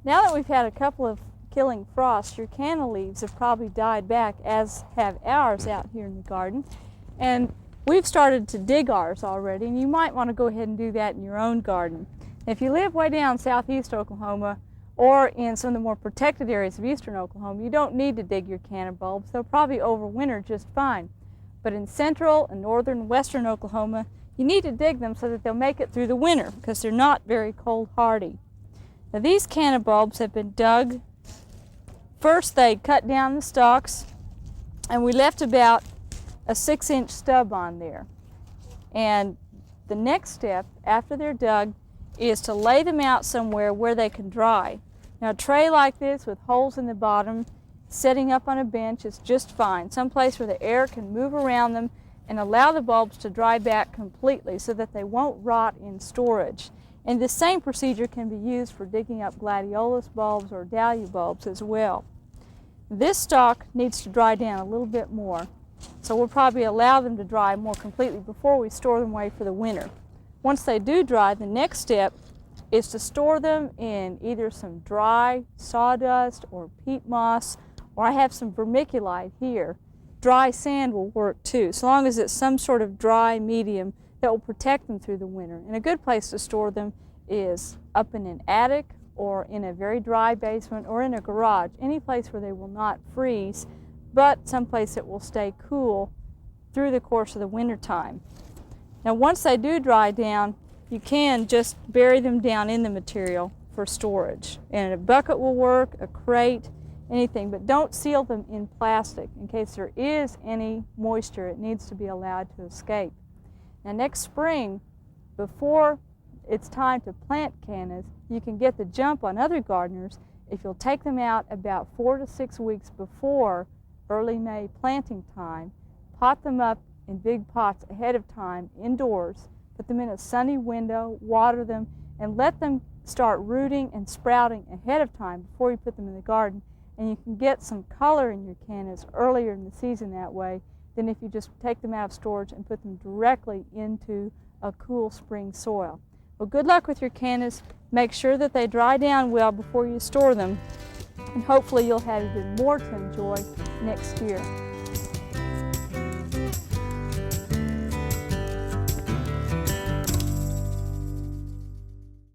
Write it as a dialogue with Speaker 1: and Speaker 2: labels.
Speaker 1: Now that we've had a couple of killing frosts, your canna leaves have probably died back, as have ours out here in the garden. And we've started to dig ours already, and you might want to go ahead and do that in your own garden. If you live way down southeast Oklahoma or in some of the more protected areas of eastern Oklahoma, you don't need to dig your canna bulbs. They'll probably overwinter just fine. But in central and northern and western Oklahoma, you need to dig them so that they'll make it through the winter because they're not very cold hardy. Now these canna bulbs have been dug. First they cut down the stalks, and we left about a 6-inch stub on there. And the next step after they're dug is to lay them out somewhere where they can dry. Now a tray like this with holes in the bottom, setting up on a bench is just fine. Someplace where the air can move around them and allow the bulbs to dry back completely so that they won't rot in storage. And the same procedure can be used for digging up gladiolus bulbs or dahlia bulbs as well. This stalk needs to dry down a little bit more, so we'll probably allow them to dry more completely before we store them away for the winter. Once they do dry, the next step is to store them in either some dry sawdust or peat moss, or I have some vermiculite here. Dry sand will work too, so long as it's some sort of dry medium that will protect them through the winter. And a good place to store them is up in an attic or in a very dry basement or in a garage, any place where they will not freeze, but someplace that will stay cool through the course of the winter time. Now once they do dry down, you can just bury them down in the material for storage. And a bucket will work, a crate, anything, but don't seal them in plastic. In case there is any moisture, it needs to be allowed to escape. Now next spring, before it's time to plant cannas, you can get the jump on other gardeners if you'll take them out about 4 to 6 weeks before early May planting time, pot them up in big pots ahead of time indoors, put them in a sunny window, water them, and let them start rooting and sprouting ahead of time before you put them in the garden. And you can get some color in your cannas earlier in the season that way than if you just take them out of storage and put them directly into a cool spring soil. Well, good luck with your cannas. Make sure that they dry down well before you store them, and hopefully you'll have even more to enjoy next year.